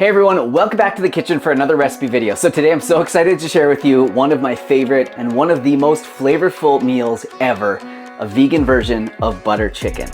Hey everyone, welcome back to the kitchen for another recipe video. So today I'm so excited to share with you one of my favorite and one of the most flavorful meals ever, a vegan version of butter chicken.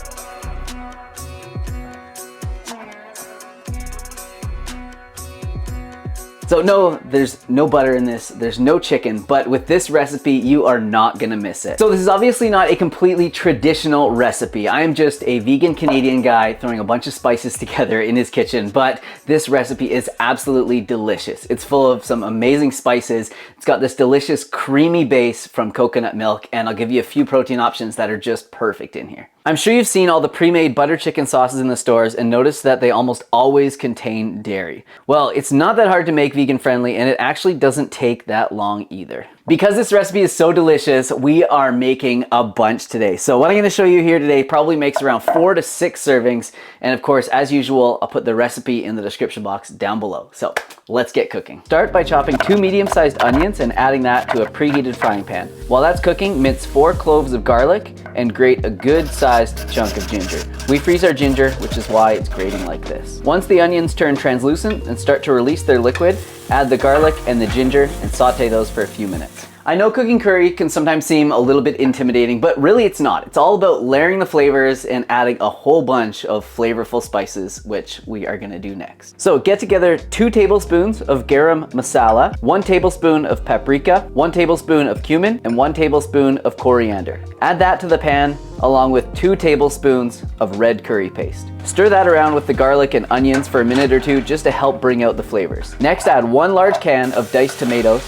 So no, there's no butter in this, there's no chicken, but with this recipe, you are not gonna miss it. So this is obviously not a completely traditional recipe. I am just a vegan Canadian guy throwing a bunch of spices together in his kitchen, but this recipe is absolutely delicious. It's full of some amazing spices. It's got this delicious creamy base from coconut milk, and I'll give you a few protein options that are just perfect in here. I'm sure you've seen all the pre-made butter chicken sauces in the stores and noticed that they almost always contain dairy. Well, it's not that hard to make vegan friendly, and it actually doesn't take that long either. Because this recipe is so delicious, we are making a bunch today. So what I'm gonna show you here today probably makes around 4 to 6 servings. And of course, as usual, I'll put the recipe in the description box down below. So let's get cooking. Start by chopping 2 medium-sized onions and adding that to a preheated frying pan. While that's cooking, mince 4 cloves of garlic and grate a good-sized chunk of ginger. We freeze our ginger, which is why it's grating like this. Once the onions turn translucent and start to release their liquid, add the garlic and the ginger and saute those for a few minutes. I know cooking curry can sometimes seem a little bit intimidating, but really it's not. It's all about layering the flavors and adding a whole bunch of flavorful spices, which we are gonna do next. So get together 2 tablespoons of garam masala, 1 tablespoon of paprika, 1 tablespoon of cumin, and 1 tablespoon of coriander. Add that to the pan along with 2 tablespoons of red curry paste. Stir that around with the garlic and onions for a minute or two just to help bring out the flavors. Next, add 1 large can of diced tomatoes,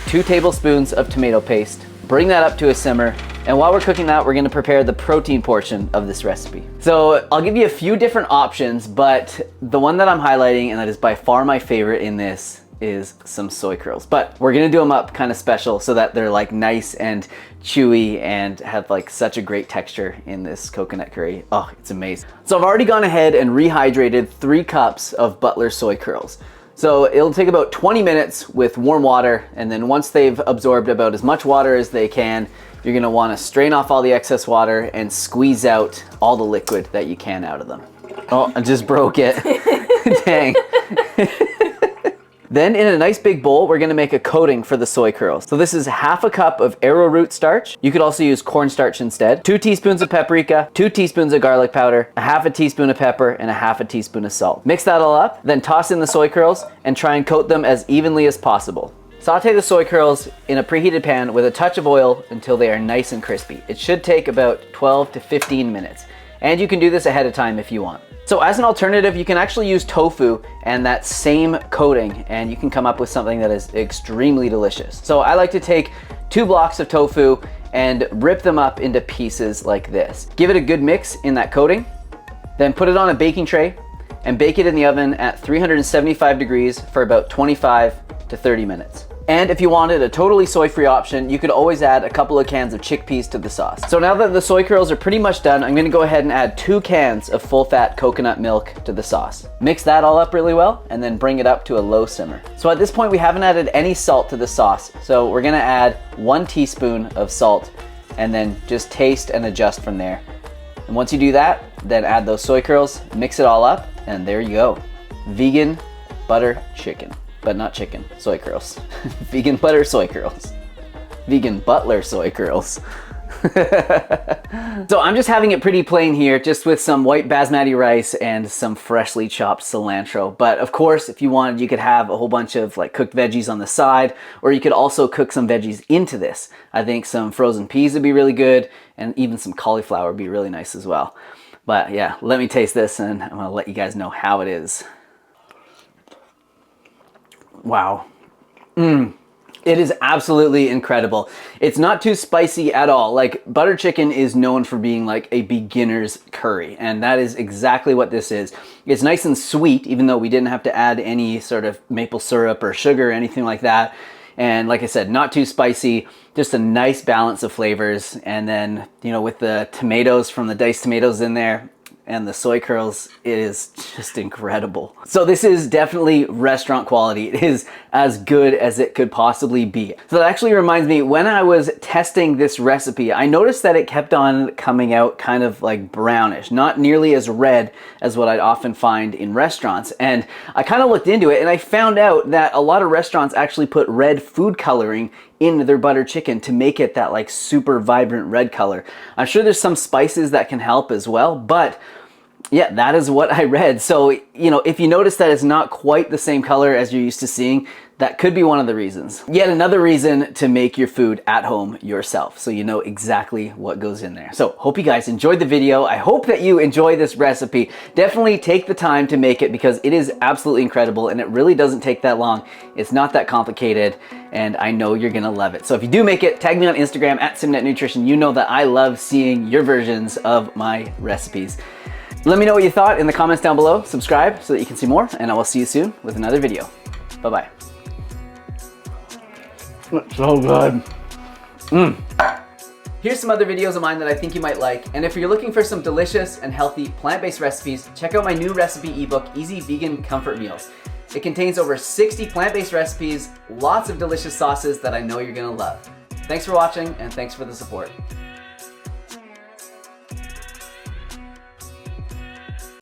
2 tablespoons of tomato paste. Bring that up to a simmer, and while we're cooking that, we're gonna prepare the protein portion of this recipe. So I'll give you a few different options, but the one that I'm highlighting, and that is by far my favorite in this, is some soy curls. But we're gonna do them up kind of special so that they're like nice and chewy and have like such a great texture in this coconut curry. Oh, it's amazing. So I've already gone ahead and rehydrated 3 cups of Butler soy curls. So it'll take about 20 minutes with warm water, and then once they've absorbed about as much water as they can, you're gonna wanna strain off all the excess water and squeeze out all the liquid that you can out of them. Oh, I just broke it. Dang. Then in a nice big bowl, we're gonna make a coating for the soy curls. So this is half a cup of arrowroot starch. You could also use cornstarch instead. 2 teaspoons of paprika, 2 teaspoons of garlic powder, a half a teaspoon of pepper, and a half a teaspoon of salt. Mix that all up, then toss in the soy curls and try and coat them as evenly as possible. Saute the soy curls in a preheated pan with a touch of oil until they are nice and crispy. It should take about 12 to 15 minutes. And you can do this ahead of time if you want. So as an alternative, you can actually use tofu and that same coating, and you can come up with something that is extremely delicious. So I like to take 2 blocks of tofu and rip them up into pieces like this. Give it a good mix in that coating, then put it on a baking tray and bake it in the oven at 375 degrees for about 25 to 30 minutes. And if you wanted a totally soy-free option, you could always add a couple of cans of chickpeas to the sauce. So now that the soy curls are pretty much done, I'm gonna go ahead and add 2 cans of full-fat coconut milk to the sauce. Mix that all up really well, and then bring it up to a low simmer. So at this point, we haven't added any salt to the sauce. So we're gonna add 1 teaspoon of salt, and then just taste and adjust from there. And once you do that, then add those soy curls, mix it all up, and there you go. Vegan butter chicken. But not chicken, soy curls. Vegan butter soy curls. Vegan Butler soy curls. So I'm just having it pretty plain here, just with some white basmati rice and some freshly chopped cilantro. But of course, if you wanted, you could have a whole bunch of like cooked veggies on the side, or you could also cook some veggies into this. I think some frozen peas would be really good, and even some cauliflower would be really nice as well. But yeah, let me taste this and I'm gonna let you guys know how it is. Wow. It is absolutely incredible. It's not too spicy at all. Like, butter chicken is known for being like a beginner's curry, and that is exactly what this is. It's nice and sweet, even though we didn't have to add any sort of maple syrup or sugar or anything like that. And like I said, not too spicy, just a nice balance of flavors. And then, you know, with the tomatoes from the diced tomatoes in there, and the soy curls, it is just incredible. So this is definitely restaurant quality. It is as good as it could possibly be. So that actually reminds me, when I was testing this recipe, I noticed that it kept on coming out kind of like brownish, not nearly as red as what I'd often find in restaurants. And I kind of looked into it and I found out that a lot of restaurants actually put red food coloring into their butter chicken to make it that like super vibrant red color. I'm sure there's some spices that can help as well, but yeah, that is what I read. So, you know, if you notice that it's not quite the same color as you're used to seeing, that could be one of the reasons. Yet another reason to make your food at home yourself, so you know exactly what goes in there. So hope you guys enjoyed the video. I hope that you enjoy this recipe. Definitely take the time to make it because it is absolutely incredible and it really doesn't take that long. It's not that complicated and I know you're gonna love it. So if you do make it, tag me on Instagram at Simnett Nutrition. You know that I love seeing your versions of my recipes. Let me know what you thought in the comments down below. Subscribe so that you can see more, and I will see you soon with another video. Bye-bye. It's so good. Here's some other videos of mine that I think you might like, and if you're looking for some delicious and healthy plant-based recipes, check out my new recipe ebook, Easy Vegan Comfort Meals. It contains over 60 plant-based recipes, lots of delicious sauces that I know you're gonna love. Thanks for watching, and thanks for the support.